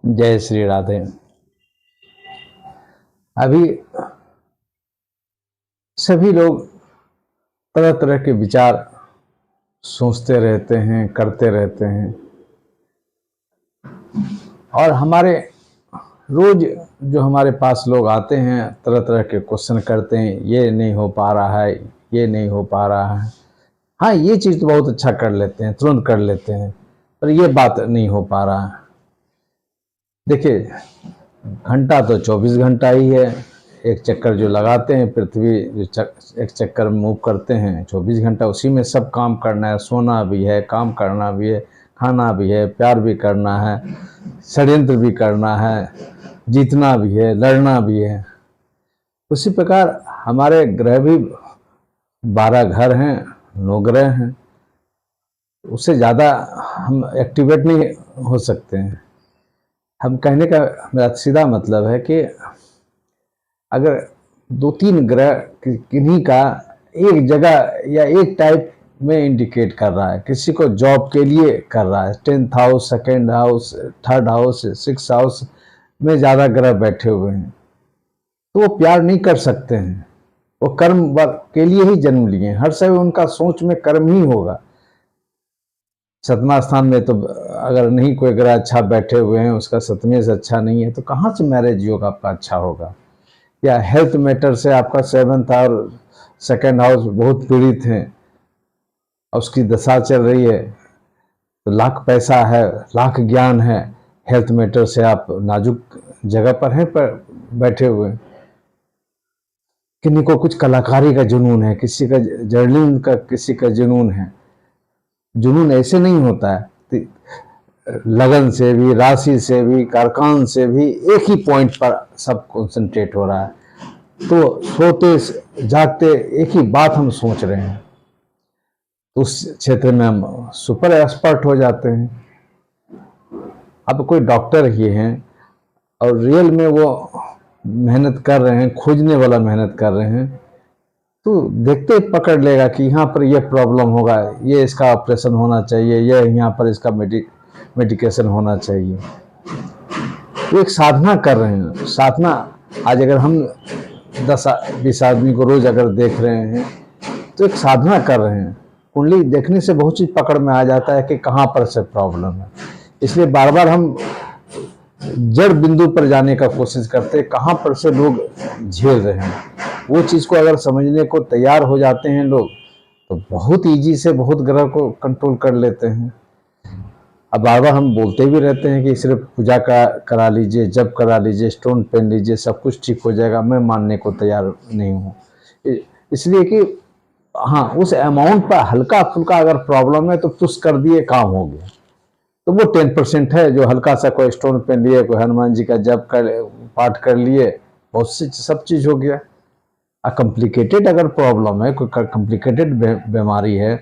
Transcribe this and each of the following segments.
जय श्री राधे। अभी सभी लोग तरह तरह के विचार सोचते रहते हैं, करते रहते हैं, और हमारे रोज जो हमारे पास लोग आते हैं तरह तरह के क्वेश्चन करते हैं। ये नहीं हो पा रहा है, ये नहीं हो पा रहा है। हाँ, ये चीज़ तो बहुत अच्छा कर लेते हैं, तुरंत कर लेते हैं, पर ये बात नहीं हो पा रहा है। देखिए, घंटा तो 24 घंटा ही है। एक चक्कर जो लगाते हैं पृथ्वी, जो एक चक्कर मूव करते हैं 24 घंटा, उसी में सब काम करना है। सोना भी है, काम करना भी है, खाना भी है, प्यार भी करना है, षड्यंत्र भी करना है, जीतना भी है, लड़ना भी है। उसी प्रकार हमारे ग्रह भी 12 घर हैं, 9 ग्रह हैं। उससे ज़्यादा हम एक्टिवेट नहीं हो सकते हैं। हम कहने का मेरा सीधा मतलब है कि अगर 2-3 ग्रह किन्हीं का एक जगह या एक टाइप में इंडिकेट कर रहा है, किसी को जॉब के लिए कर रहा है, 10th house, 2nd house, 3rd house, 6th house में ज़्यादा ग्रह बैठे हुए हैं, तो वो प्यार नहीं कर सकते हैं। वो कर्म के लिए ही जन्म लिए हैं। हर समय उनका सोच में कर्म ही होगा। 7वां स्थान में तो अगर नहीं कोई ग्रह अच्छा बैठे हुए हैं, उसका 7वें से अच्छा नहीं है, तो कहाँ से मैरिज योग आपका अच्छा होगा। या हेल्थ मैटर से आपका 7th और 2nd हाउस बहुत पीड़ित हैं और उसकी दशा चल रही है, तो लाख पैसा है, लाख ज्ञान है, हेल्थ मैटर से आप नाजुक जगह पर हैं, पर बैठे हुए हैं। किन्हीं को कुछ कलाकारी का जुनून है, किसी का जर्नलिज्म का, किसी का जुनून है। जुनून ऐसे नहीं होता है, लगन से भी, राशि से भी, कारकान से भी एक ही पॉइंट पर सब कंसंट्रेट हो रहा है। तो सोते जागते एक ही बात हम सोच रहे हैं, तो उस क्षेत्र में हम सुपर एक्सपर्ट हो जाते हैं। अब कोई डॉक्टर ही हैं और रियल में वो मेहनत कर रहे हैं, खोजने वाला मेहनत कर रहे हैं, तो देखते ही पकड़ लेगा कि यहाँ पर ये प्रॉब्लम होगा, ये इसका ऑपरेशन होना चाहिए, ये यहाँ पर इसका मेडिकेशन होना चाहिए। वो एक साधना कर रहे हैं। साधना, आज अगर हम 10-20 आदमी को रोज अगर देख रहे हैं, तो एक साधना कर रहे हैं। कुंडली देखने से बहुत चीज पकड़ में आ जाता है कि कहाँ पर से प्रॉब्लम है। इसलिए बार बार हम जड़ बिंदु पर जाने का कोशिश करते हैं, कहाँ पर से लोग झेल रहे हैं। वो चीज़ को अगर समझने को तैयार हो जाते हैं लोग, तो बहुत इजी से बहुत ग्रह को कंट्रोल कर लेते हैं। अब बार बार हम बोलते भी रहते हैं कि सिर्फ पूजा का करा लीजिए, जप करा लीजिए, स्टोन पहन लीजिए, सब कुछ ठीक हो जाएगा। मैं मानने को तैयार नहीं हूँ, इसलिए कि हाँ, उस अमाउंट पर हल्का फुल्का अगर प्रॉब्लम है तो पुश कर दिए, काम हो गया। तो वो 10% है जो हल्का सा कोई स्टोन पहन लिए, कोई हनुमान जी का जप कर, पाठ कर लिए, बहुत सी सब चीज़ हो गया। कॉम्प्लिकेटेड अगर प्रॉब्लम है, कोई कॉम्प्लिकेटेड बीमारी है,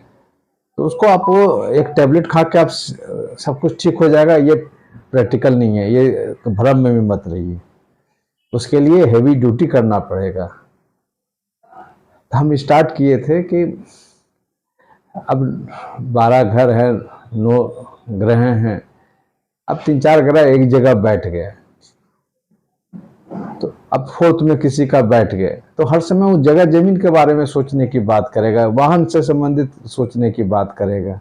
तो उसको आप वो एक टैबलेट खा के आप सब कुछ ठीक हो जाएगा, ये प्रैक्टिकल नहीं है। ये तो भ्रम में भी मत रहिए, उसके लिए हेवी ड्यूटी करना पड़ेगा। तो हम स्टार्ट किए थे कि अब 12 घर है, 9 ग्रह हैं, अब 3-4 ग्रह एक जगह बैठ गए, तो अब 4th में किसी का बैठ गए, तो हर समय वो जगह जमीन के बारे में सोचने की बात करेगा, वाहन से संबंधित सोचने की बात करेगा।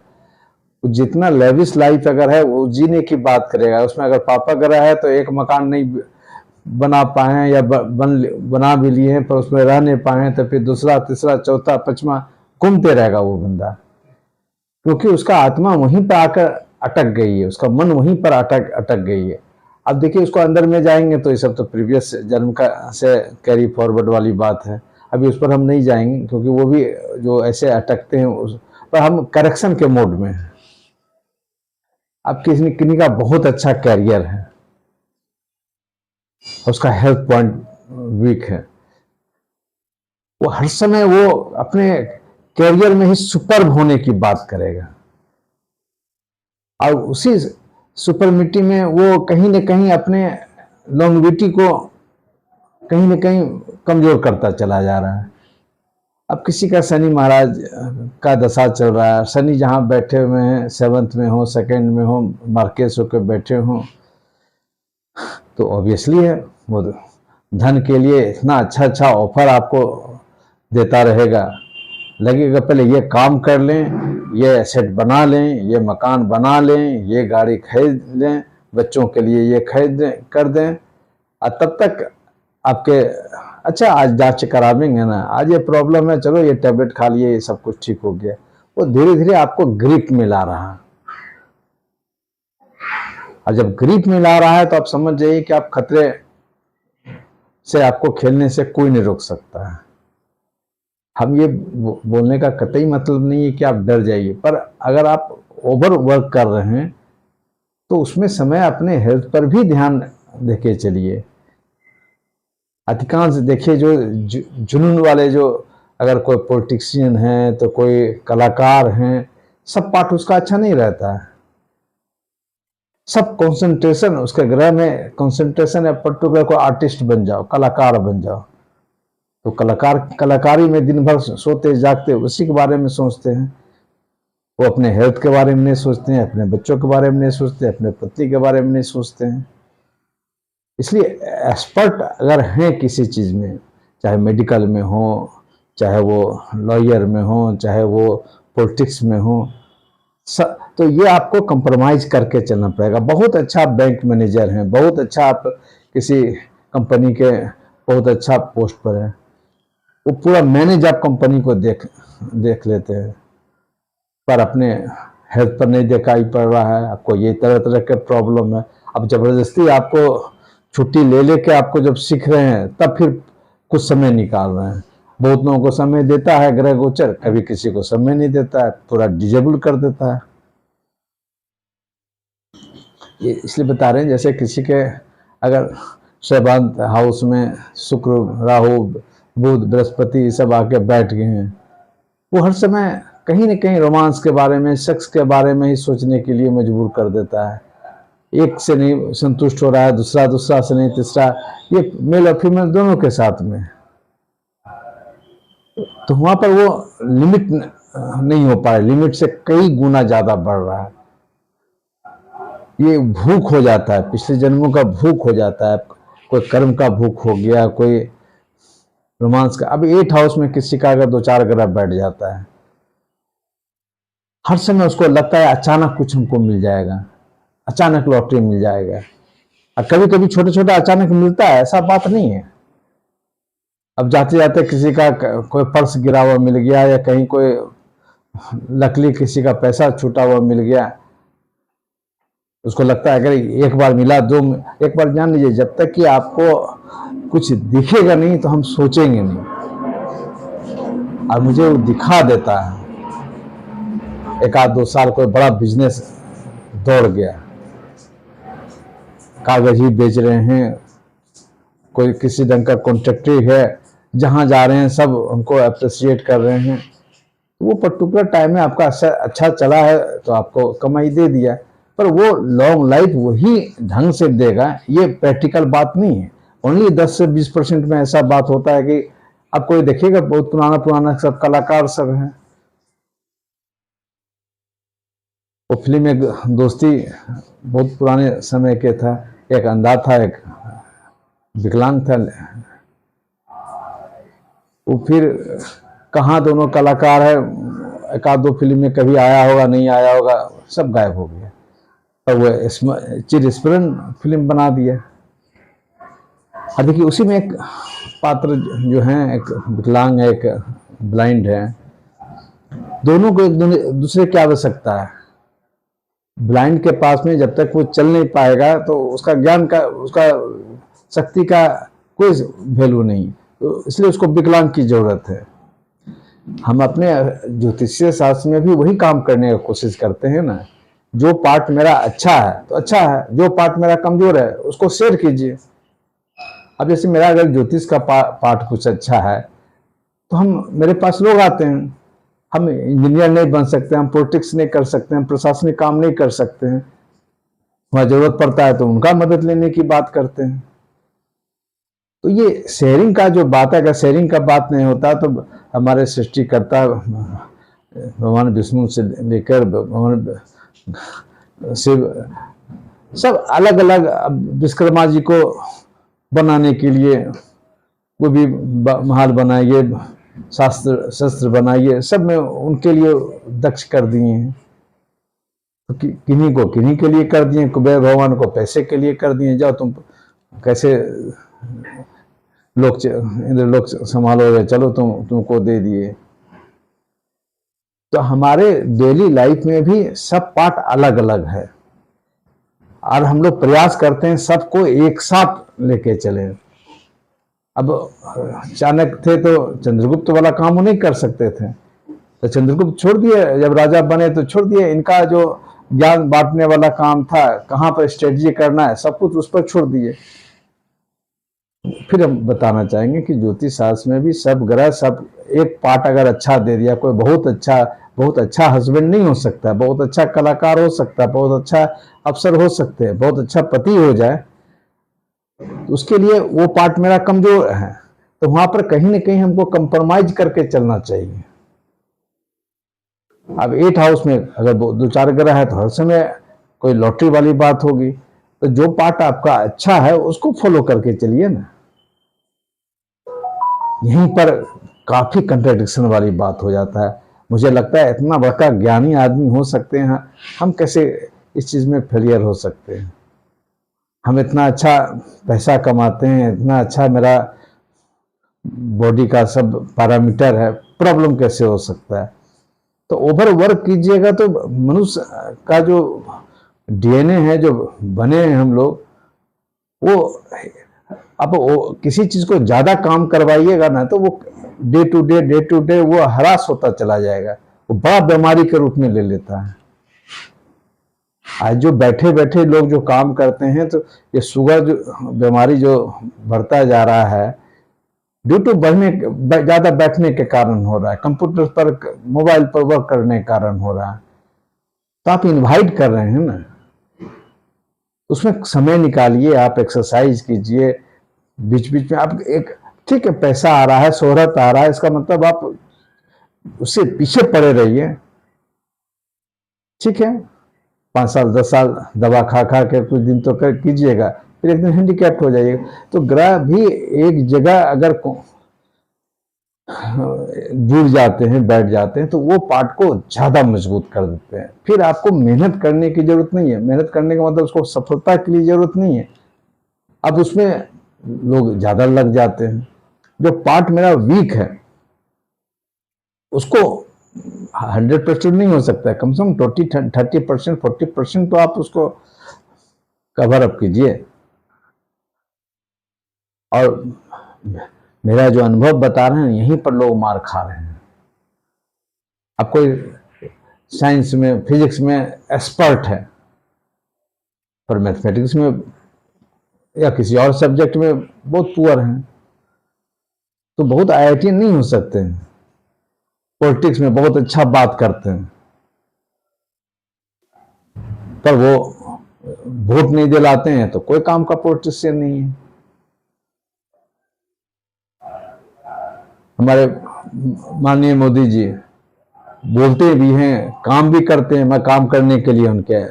जितना लेविश लाइफ अगर है वो जीने की बात करेगा। उसमें अगर पापा ग्रह है तो एक मकान नहीं बना पाए हैं, या बना भी लिए हैं पर उसमें रह नहीं पाए हैं, तो फिर दूसरा, तीसरा, चौथा, 5वां घूमते रहेगा वो बंदा, क्योंकि उसका आत्मा वहीं पर आकर अटक गई है, उसका मन वहीं पर अटक गई है। अब देखिए, उसको अंदर में जाएंगे तो ये सब तो प्रीवियस जन्म का से कैरी फॉरवर्ड वाली बात है। अभी उस पर हम नहीं जाएंगे, क्योंकि वो भी जो ऐसे अटकते हैं उस पर हम करेक्शन के मोड में हैं। अब किसी का बहुत अच्छा कैरियर है, उसका हेल्थ पॉइंट वीक है, वो हर समय वो अपने कैरियर में ही सुपर्ब होने की बात करेगा, और उसी सुपरमिटी में वो कहीं न कहीं अपने लॉन्गविटी को कहीं न कहीं कमजोर करता चला जा रहा है। अब किसी का शनि महाराज का दशा चल रहा है, शनि जहाँ बैठे हुए हैं, 7th में हो, 2nd में हो, मार्केस होकर बैठे हों, तो ऑब्वियसली है वो धन के लिए इतना अच्छा अच्छा ऑफर आपको देता रहेगा, लगेगा पहले ये काम कर लें, ये एसेट बना लें, ये मकान बना लें, ये गाड़ी खरीद लें, बच्चों के लिए ये खरीद कर दें, और तब तक आपके अच्छा आज जांच करावेंगे ना, आज ये प्रॉब्लम है, चलो ये टैबलेट खा लिए, ये सब कुछ ठीक हो गया। वो धीरे धीरे आपको ग्रिप में ला रहा है, और जब ग्रिप में ला रहा है तो आप समझ जाइए कि आप खतरे से, आपको खेलने से कोई नहीं रोक सकता है। हम ये बोलने का कतई मतलब नहीं है कि आप डर जाइए, पर अगर आप ओवर वर्क कर रहे हैं तो उसमें समय अपने हेल्थ पर भी ध्यान देके चलिए। अधिकांश देखिए जो जुनून वाले, जो अगर कोई पॉलिटिशियन है तो कोई कलाकार हैं, सब पार्ट उसका अच्छा नहीं रहता है। सब कंसंट्रेशन उसके ग्रह में कंसंट्रेशन है, पर्टिकुलर कोई आर्टिस्ट बन जाओ, कलाकार बन जाओ, तो कलाकारी में दिन भर सोते जागते उसी के बारे में सोचते हैं। वो अपने हेल्थ के बारे में नहीं सोचते हैं, अपने बच्चों के बारे में नहीं सोचते, अपने पति के बारे में नहीं सोचते हैं। इसलिए एक्सपर्ट अगर हैं किसी चीज़ में, चाहे मेडिकल में हो, चाहे वो लॉयर में हो, चाहे वो पॉलिटिक्स में हो, तो ये आपको कंप्रोमाइज करके चलना पड़ेगा। बहुत अच्छा आप बैंक मैनेजर हैं, बहुत अच्छा आप किसी कंपनी के बहुत अच्छा पोस्ट पर हैं, वो पूरा मैनेज आप कंपनी को देख लेते हैं, पर अपने हेल्थ पर नहीं दिखाई पड़ रहा है, आपको ये तरह तरह के प्रॉब्लम है। अब ज़बरदस्ती आपको छुट्टी ले लेके आपको जब सीख रहे हैं तब फिर कुछ समय निकाल रहे हैं। बहुत लोगों को समय देता है ग्रह गोचर, कभी किसी को समय नहीं देता है, पूरा डिजेबल कर देता है। ये इसलिए बता रहे हैं, जैसे किसी के अगर 7th हाउस में शुक्र, राहु, बुध, बृहस्पति ये सब आके बैठ गए हैं, वो हर समय कहीं न कहीं रोमांस के बारे में, सेक्स के बारे में ही सोचने के लिए मजबूर कर देता है। एक से नहीं संतुष्ट हो रहा है, दूसरा से नहीं, तीसरा, ये मेल और फीमेल दोनों के साथ में, तो वहां पर वो लिमिट नहीं हो पा रहा, लिमिट से कई गुना ज्यादा बढ़ रहा है। ये भूख हो जाता है, पिछले जन्मों का भूख हो जाता है, कोई कर्म का भूख हो गया, कोई रोमांस का। अब 8th हाउस में किसी का अगर 2-4 ग्रह बैठ जाता है, हर समय उसको लगता है अचानक कुछ हमको मिल जाएगा, अचानक लॉटरी मिल जाएगा। और कभी कभी छोटे छोटे अचानक मिलता है, ऐसा बात नहीं है। अब जाते जाते किसी का कोई पर्स गिरा हुआ मिल गया, या कहीं कोई लकली किसी का पैसा छूटा हुआ मिल गया, उसको लगता है अगर एक बार मिला, एक बार जान लीजिए, जब तक कि आपको कुछ दिखेगा नहीं तो हम सोचेंगे नहीं, और मुझे वो दिखा देता है। 1-2 साल कोई बड़ा बिजनेस दौड़ गया, कागज ही बेच रहे हैं, कोई किसी ढंग का कॉन्ट्रैक्टरी है, जहां जा रहे हैं सब उनको अप्रिशिएट कर रहे हैं, वो पर्टिकुलर टाइम में आपका अच्छा चला है तो आपको कमाई दे दिया, पर वो लॉन्ग लाइफ वही ढंग से देगा, ये प्रैक्टिकल बात नहीं है। ओनली 10 से 20% में ऐसा बात होता है कि आप कोई देखिएगा बहुत पुराना सब कलाकार सब हैं। वो फिल्म एक दोस्ती बहुत पुराने समय के था, एक अंधा था, एक विकलांग था, वो फिर कहाँ दोनों कलाकार है, 1-2 फिल्म में कभी आया होगा, नहीं आया होगा, सब गायब हो गया, और वो चिरस्मरण फिल्म बना दिया। और देखिए उसी में एक पात्र जो है, एक विकलांग है, एक ब्लाइंड है, दोनों को एक दूसरे की आवश्यकता है। ब्लाइंड के पास में जब तक वो चल नहीं पाएगा तो उसका ज्ञान का, उसका शक्ति का कोई वैल्यू नहीं, तो इसलिए उसको विकलांग की जरूरत है। हम अपने ज्योतिषीय शास्त्र में भी वही काम करने की कोशिश करते हैं ना, जो पार्ट मेरा अच्छा है तो अच्छा है, जो पार्ट मेरा कमजोर है उसको शेयर कीजिए। अब जैसे मेरा अगर ज्योतिष का पार्ट कुछ अच्छा है तो मेरे पास लोग आते हैं, हम इंजीनियर नहीं बन सकते, हम पॉलिटिक्स नहीं कर सकते, हम प्रशासनिक काम नहीं कर सकते हैं, वहाँ जरूरत पड़ता है तो उनका मदद लेने की बात करते हैं। तो ये शेयरिंग का जो बात है, अगर शेयरिंग का बात नहीं होता तो हमारे सृष्टिकर्ता भगवान विष्णु से लेकर भगवान शिव सब अलग अलग। विश्वकर्मा जी को बनाने के लिए वो भी महल बनाइए, शास्त्र शस्त्र बनाइए, सब में उनके लिए दक्ष कर दिए हैं। तो किन्हीं को किन्हीं के लिए कर दिए, कुबेर भगवान को पैसे के लिए कर दिए, जाओ तुम कैसे लोग इंद्र लोग संभालोगे, चलो तुमको दे दिए। तो हमारे डेली लाइफ में भी सब पार्ट अलग अलग है, और हम लोग प्रयास करते हैं सबको एक साथ लेके चले। अब चाणक्य थे तो चंद्रगुप्त वाला काम वो नहीं कर सकते थे, तो चंद्रगुप्त छोड़ दिए, जब राजा बने तो छोड़ दिए। इनका जो ज्ञान बांटने वाला काम था, कहाँ पर स्ट्रेटजी करना है, सब कुछ उस पर छोड़ दिए। फिर हम बताना चाहेंगे कि ज्योतिष शास्त्र में भी सब ग्रह, सब एक पार्ट अगर अच्छा दे दिया, कोई बहुत अच्छा हस्बैंड नहीं हो सकता, बहुत अच्छा कलाकार हो सकता है, बहुत अच्छा अफसर हो सकते हैं, बहुत अच्छा पति हो जाए, तो उसके लिए वो पार्ट मेरा कमजोर है, तो वहां पर कहीं ना कहीं हमको कंप्रोमाइज करके चलना चाहिए। अब 8 हाउस में अगर 2-4 ग्रह है तो हर समय कोई लॉटरी वाली बात होगी, तो जो पार्ट आपका अच्छा है उसको फॉलो करके चलिए ना। यहीं पर काफी कंट्राडिक्शन वाली बात हो जाता है। मुझे लगता है इतना बड़ा ज्ञानी आदमी हो सकते हैं, हम कैसे इस चीज में फेलियर हो सकते हैं। हम इतना अच्छा पैसा कमाते हैं, इतना अच्छा मेरा बॉडी का सब पैरामीटर है, प्रॉब्लम कैसे हो सकता है। तो ओवर वर्क कीजिएगा तो मनुष्य का जो डीएनए है, जो बने हैं हम लोग, वो अब किसी चीज को ज्यादा काम करवाइएगा ना, तो वो डे टू डे वो हरास होता चला जाएगा, वो बड़ा बीमारी के रूप में ले लेता है। आज जो बैठे बैठे लोग जो काम करते हैं, तो ये शुगर जो बीमारी जो बढ़ता जा रहा है, ड्यू टू ज्यादा बैठने के कारण हो रहा है, कंप्यूटर पर मोबाइल पर वर्क करने के कारण हो रहा है। तो आप इनवाइट कर रहे हैं ना, उसमें समय निकालिए, आप एक्सरसाइज कीजिए, बीच बीच में आप एक, ठीक है पैसा आ रहा है, शोहरत आ रहा है, इसका मतलब आप उससे पीछे पड़े रहिए, ठीक है 5 साल 10 साल दवा खा खा के कुछ दिन तो कर कीजिएगा, फिर एक दिन हैंडीकैप्ट हो जाइएगा। तो ग्रह भी एक जगह अगर जुड़ जाते हैं, बैठ जाते हैं, तो वो पार्ट को ज्यादा मजबूत कर देते हैं। फिर आपको मेहनत करने की जरूरत नहीं है, मेहनत करने का मतलब उसको सफलता के लिए जरूरत नहीं है, अब उसमें लोग ज्यादा लग जाते हैं। जो पार्ट मेरा वीक है उसको 100% नहीं हो सकता है, कम से कम 30% 40% तो आप उसको कवर अप कीजिए। और मेरा जो अनुभव बता रहे हैं, यहीं पर लोग मार खा रहे हैं। अब कोई साइंस में, फिजिक्स में एक्सपर्ट है, पर मैथमेटिक्स में या किसी और सब्जेक्ट में बहुत पुअर हैं, तो बहुत आईआईटी नहीं हो सकते हैं। पॉलिटिक्स में बहुत अच्छा बात करते हैं, पर वो वोट नहीं दिलाते हैं, तो कोई काम का पॉलिटिशियन नहीं है। हमारे माननीय मोदी जी बोलते भी हैं, काम भी करते हैं। मैं काम करने के लिए उनके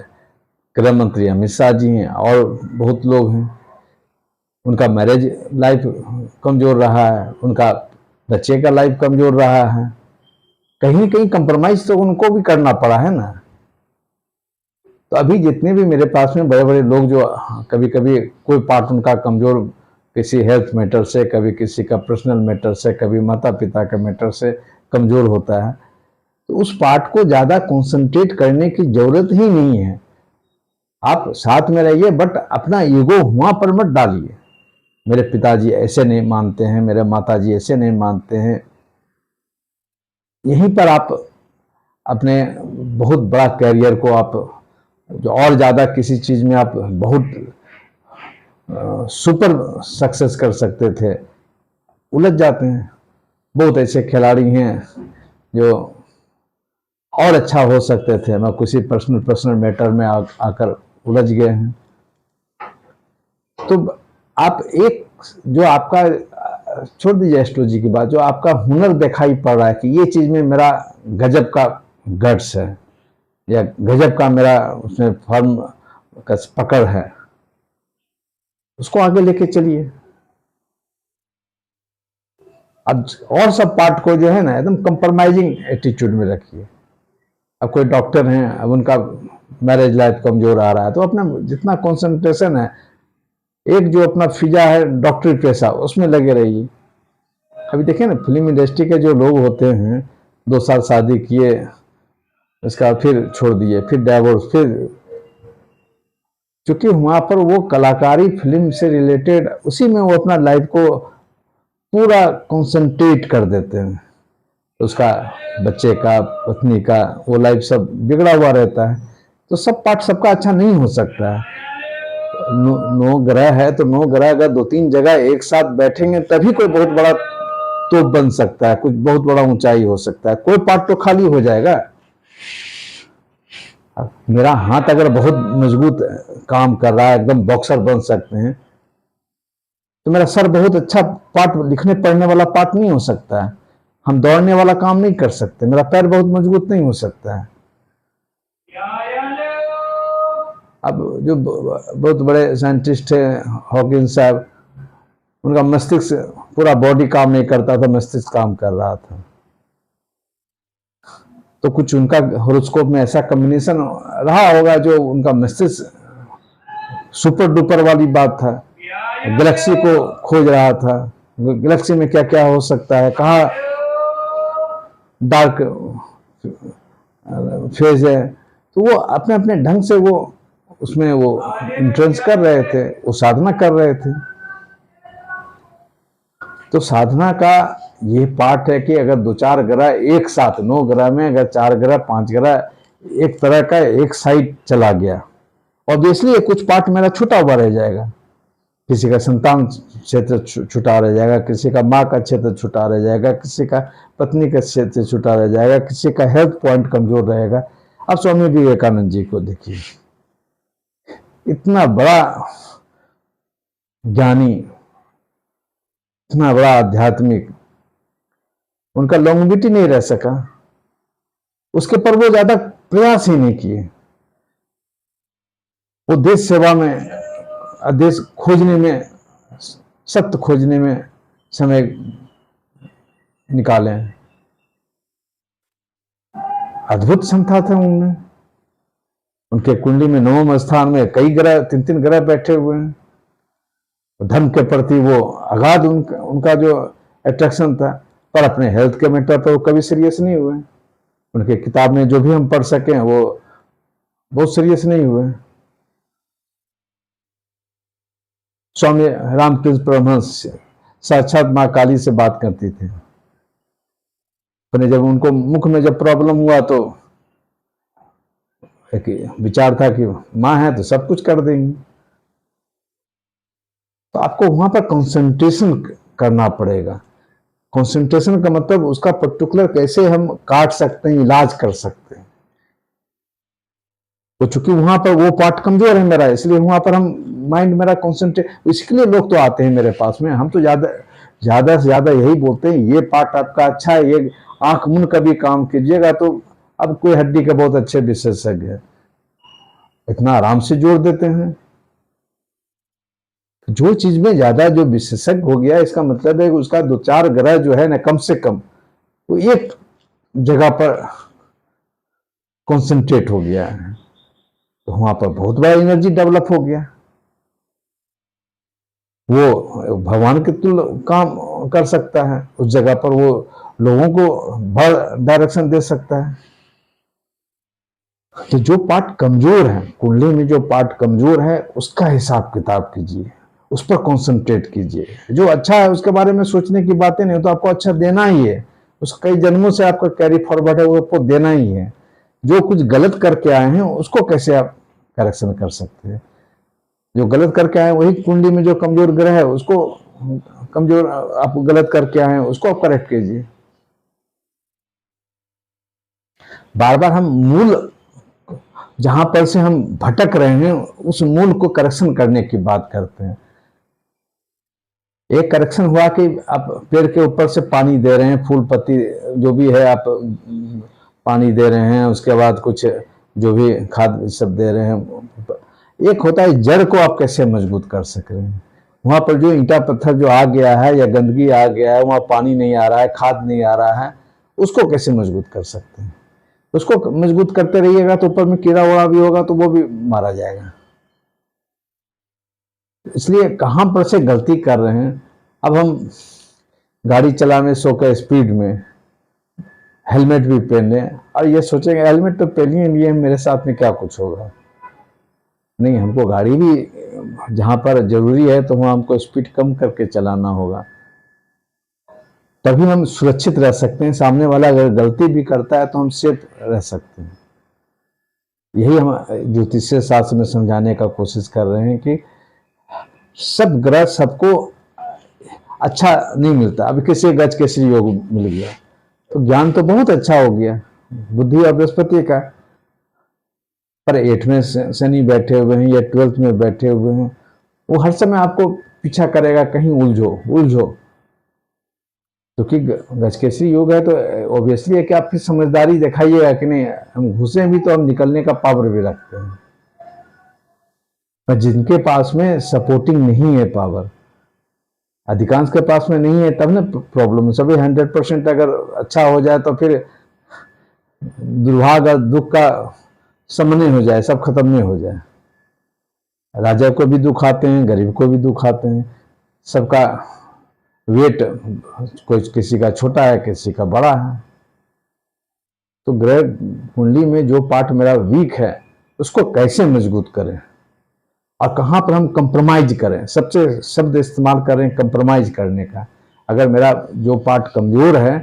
गृह मंत्री अमित शाह जी हैं, और बहुत लोग हैं। उनका मैरिज लाइफ कमजोर रहा है, उनका बच्चे का लाइफ कमजोर रहा है, कहीं ना कहीं कंप्रोमाइज तो उनको भी करना पड़ा है ना। तो अभी जितने भी मेरे पास में बड़े बड़े लोग जो कभी कभी कोई पार्ट उनका कमजोर, किसी हेल्थ मैटर से, कभी किसी का पर्सनल मैटर से, कभी माता पिता के मैटर से कमजोर होता है, तो उस पार्ट को ज्यादा कंसंट्रेट करने की जरूरत ही नहीं है। आप साथ में रहिए, बट अपना ईगो वहां पर मत डालिए। मेरे पिताजी ऐसे नहीं मानते हैं, मेरे माताजी ऐसे नहीं मानते हैं। यहीं पर आप अपने बहुत बड़ा कैरियर को आप जो और ज्यादा किसी चीज में आप बहुत सुपर सक्सेस कर सकते थे, उलझ जाते हैं। बहुत ऐसे खिलाड़ी हैं जो और अच्छा हो सकते थे, मैं किसी पर्सनल मैटर में आकर उलझ गए हैं। तो आप एक जो आपका, छोड़ दीजिए एस्ट्रोलॉजी की बात, जो आपका हुनर दिखाई पड़ रहा है कि ये चीज में मेरा गजब का गट्स है, या गजब का मेरा उसमें फर्म का पकड़ है, उसको आगे लेके चलिए। अब और सब पार्ट को जो है ना एकदम कंप्रोमाइजिंग एटीट्यूड में रखिए। अब कोई डॉक्टर हैं, अब उनका मैरिज लाइफ कमजोर आ रहा है, तो अपना जितना कंसंट्रेशन है, एक जो अपना फिजा है डॉक्टरी पेशा, उसमें लगे रहिए। अभी देखिए ना, फिल्म इंडस्ट्री के जो लोग होते हैं, 2 साल शादी किए, उसका फिर छोड़ दिए, फिर डाइवोर्स, फिर, क्योंकि वहां पर वो कलाकारी फिल्म से रिलेटेड, उसी में वो अपना लाइफ को पूरा कंसंट्रेट कर देते हैं। उसका बच्चे का, पत्नी का, वो लाइफ सब बिगड़ा हुआ रहता है। तो सब पार्ट सबका अच्छा नहीं हो सकता है। नौ ग्रह है तो 9 ग्रह अगर 2-3 जगह एक साथ बैठेंगे तभी कोई बहुत बड़ा तोप बन सकता है, कुछ बहुत बड़ा ऊंचाई हो सकता है। कोई पार्ट तो खाली हो जाएगा। मेरा हाथ अगर बहुत मजबूत काम कर रहा है, एकदम बॉक्सर बन सकते हैं, तो मेरा सर बहुत अच्छा पार्ट, लिखने पढ़ने वाला पार्ट नहीं हो सकता है। हम दौड़ने वाला काम नहीं कर सकते, मेरा पैर बहुत मजबूत नहीं हो सकता है। अब जो बहुत बड़े साइंटिस्ट हैं, हॉकिंस साहब, उनका मस्तिष्क, पूरा बॉडी काम नहीं करता था, मस्तिष्क काम कर रहा था। तो कुछ उनका हॉरोस्कोप में ऐसा कॉम्बिनेशन रहा होगा जो उनका मस्तिष्क सुपर डुपर वाली बात था। गैलेक्सी को खोज रहा था, गैलेक्सी में क्या क्या हो सकता है, कहाँ डार्क फेज है। तो वो अपने अपने ढंग से वो उसमें वो इंट्रेंस कर रहे थे, वो साधना कर रहे थे। तो साधना का ये पार्ट है कि अगर 2-4 ग्रह एक साथ, 9 ग्रह में अगर 4 ग्रह 5 ग्रह एक तरह का एक साइड चला गया, ऑब्वियसली कुछ पार्ट मेरा छूटा हुआ रह जाएगा। किसी का संतान क्षेत्र छूटा रह जाएगा, किसी का माँ का क्षेत्र छूटा रह जाएगा, किसी का पत्नी का क्षेत्र छूटा रह जाएगा, किसी का हेल्थ पॉइंट कमजोर रहेगा। अब स्वामी विवेकानंद जी को देखिए, इतना बड़ा ज्ञानी, इतना बड़ा आध्यात्मिक, उनका लॉन्गेविटी नहीं रह सका, उसके पर वो ज्यादा प्रयास ही नहीं किए। वो देश सेवा में, देश खोजने में, सत्य खोजने में समय निकाले। अद्भुत क्षमता था उनमें। उनके कुंडली में 9वें स्थान में कई ग्रह, 3-3 ग्रह बैठे हुए हैं। धर्म के प्रति वो अगाध उनका जो अट्रैक्शन था, पर अपने हेल्थ के मैटर पर वो कभी सीरियस नहीं हुए। उनके किताब में जो भी हम पढ़ सके वो बहुत सीरियस नहीं हुए। स्वामी रामकृष्ण परमहंस साक्षात माँ काली से बात करती थी। जब उनको मुख में जब प्रॉब्लम हुआ तो एक विचार था कि माँ है तो सब कुछ कर देंगी। तो आपको वहां पर कंसंट्रेशन करना पड़ेगा। कंसंट्रेशन का मतलब उसका पर्टिकुलर कैसे हम काट सकते हैं, इलाज कर सकते हैं। तो चूंकि वहां पर वो पार्ट कमजोर है मेरा, इसलिए वहां पर हम माइंड मेरा कंसंट्रेट, इसके लिए लोग तो आते हैं मेरे पास में। हम तो ज्यादा से ज्यादा यही बोलते हैं, ये पार्ट आपका अच्छा है, ये आंख मुन का भी काम कीजिएगा। तो अब कोई हड्डी के बहुत अच्छे विशेषज्ञ है, इतना आराम से जोड़ देते हैं। जो चीज में ज्यादा जो विशेषज्ञ हो गया, इसका मतलब है कि उसका 2-4 ग्रह जो है ना, कम से कम वो एक जगह पर कॉन्सेंट्रेट हो गया है, तो वहां पर बहुत बड़ा एनर्जी डेवलप हो गया। वो भगवान के तुल्य काम कर सकता है उस जगह पर, वो लोगों को बड़ डायरेक्शन दे सकता है। तो जो पार्ट कमजोर है कुंडली में, जो पार्ट कमजोर है उसका हिसाब किताब कीजिए, उस पर कॉन्सेंट्रेट कीजिए। जो अच्छा है उसके बारे में सोचने की बातें नहीं, तो आपको अच्छा देना ही है। उस कई जन्मों से आपका कैरी फॉरवर्ड है, वो आपको देना ही है। जो कुछ गलत करके आए हैं उसको कैसे आप करेक्शन कर सकते हैं। जो गलत करके आए वही कुंडली में जो कमजोर ग्रह है उसको, कमजोर आप गलत करके आए हैं उसको आप करेक्ट कीजिए। बार बार हम मूल, जहां पर से हम भटक रहे हैं, उस मूल को करेक्शन करने की बात करते हैं। एक करेक्शन हुआ कि आप पेड़ के ऊपर से पानी दे रहे हैं, फूल पत्ती जो भी है आप पानी दे रहे हैं, उसके बाद कुछ जो भी खाद सब दे रहे हैं, एक होता है जड़ को आप कैसे मजबूत कर सक रहे हैं। वहां पर जो ईंटा पत्थर जो आ गया है या गंदगी आ गया है, वहां पानी नहीं आ रहा है, खाद नहीं आ रहा है, उसको कैसे मजबूत कर सकते हैं। उसको मजबूत करते रहिएगा तो ऊपर में कीड़ा वड़ा भी होगा तो वो भी मारा जाएगा। इसलिए कहां पर से गलती कर रहे हैं। अब हम गाड़ी चलाने 100 के स्पीड में हेलमेट भी पहने और ये सोचेंगे हेलमेट तो पहन ही लिए, मेरे साथ में क्या कुछ होगा। नहीं, हमको गाड़ी भी जहां पर जरूरी है तो वहां हमको स्पीड कम करके चलाना होगा, तभी हम सुरक्षित रह सकते हैं। सामने वाला अगर गलती भी करता है तो हम सेफ रह सकते हैं। यही हम ज्योतिषीय शास्त्र में समझाने का कोशिश कर रहे हैं कि सब ग्रह सबको अच्छा नहीं मिलता। अभी किसी गज केसरी योग मिल गया तो ज्ञान तो बहुत अच्छा हो गया, बुद्धि और बृहस्पति का, पर 8 में शनि बैठे हुए हैं या 12th में बैठे हुए हैं, वो हर समय आपको पीछा करेगा, कहीं उलझो उलझो। तो कि गजकेसरी योग है तो ऑब्वियसली है कि आप फिर समझदारी दिखाइएगा कि नहीं, हम घुसे भी तो हम निकलने का पावर भी रखते हैं। पर जिनके पास में सपोर्टिंग नहीं है पावर, अधिकांश के पास में नहीं है, तब ना प्रॉब्लम। सभी 100% अगर अच्छा हो जाए तो फिर दुर्भाग्य दुख का समन्वय हो जाए, सब खत्म नहीं हो जाए। राजा को भी दुख आते हैं, गरीब को भी दुख आते हैं, सबका वेट कोई किसी का छोटा है, किसी का बड़ा है। तो ग्रह कुंडली में जो पार्ट मेरा वीक है उसको कैसे मजबूत करें और कहाँ पर हम कंप्रोमाइज करें। सबसे शब्द इस्तेमाल करें कंप्रोमाइज करने का। अगर मेरा जो पार्ट कमजोर है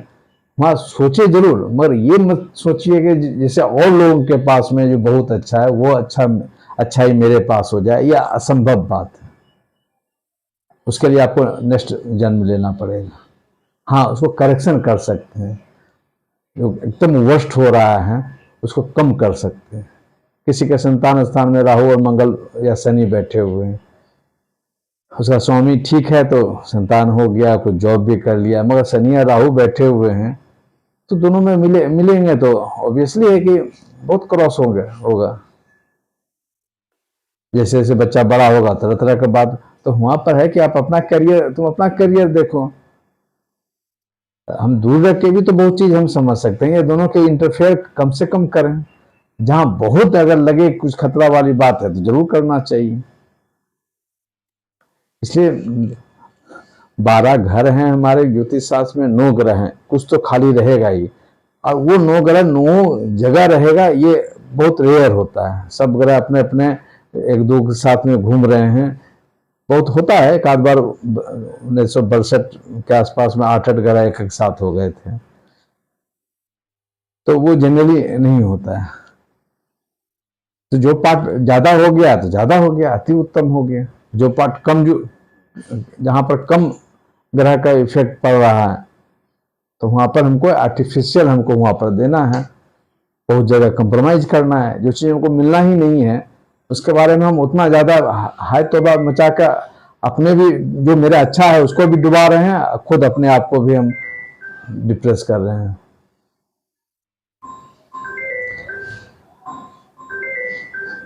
वहाँ सोचे जरूर, मगर ये मत सोचिए कि जैसे और लोगों के पास में जो बहुत अच्छा है वो अच्छा ही मेरे पास हो जाए, यह असंभव बात है। उसके लिए आपको नेक्स्ट जन्म लेना पड़ेगा। हाँ, उसको करेक्शन कर सकते हैं, जो एकदम वर्स्ट हो रहा है उसको कम कर सकते हैं। किसी के संतान स्थान में राहु और मंगल या शनि बैठे हुए हैं, उसका स्वामी ठीक है तो संतान हो गया, कोई जॉब भी कर लिया, मगर शनि या राहु बैठे हुए हैं तो दोनों में मिलेंगे तो ऑब्वियसली है कि बहुत क्रॉस होगा। जैसे जैसे बच्चा बड़ा होगा तरह तरह के बात, तो वहां पर है कि आप तुम अपना करियर देखो। हम दूर रख के भी तो बहुत चीज हम समझ सकते हैं, ये दोनों के इंटरफेयर कम से कम करें। जहां बहुत अगर लगे कुछ खतरा वाली बात है तो जरूर करना चाहिए। इसलिए 12 घर हैं हमारे ज्योतिष शास्त्र में, 9 ग्रह हैं, कुछ तो खाली रहेगा ही। और वो 9 ग्रह 9 जगह रहेगा, ये बहुत रेयर होता है। सब ग्रह अपने अपने एक दो के साथ में घूम रहे हैं। बहुत होता है, एक आध बार 1962 के आसपास में 8 ग्रह एक साथ हो गए थे, तो वो जनरली नहीं होता है। तो जो पार्ट ज्यादा हो गया तो ज्यादा हो गया, अति उत्तम हो गया। जो पार्ट कम, जो जहां पर कम ग्रह का इफेक्ट पड़ रहा है तो वहां पर हमको आर्टिफिशियल हमको वहां पर देना है, बहुत जगह कंप्रोमाइज करना है। जो चीज हमको मिलना ही नहीं है उसके बारे में हम उतना ज्यादा हाय तौबा मचा कर अपने भी जो मेरा अच्छा है उसको भी डुबा रहे हैं, खुद अपने आप को भी हम डिप्रेस कर रहे हैं।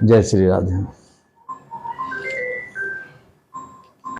जय श्री राधे।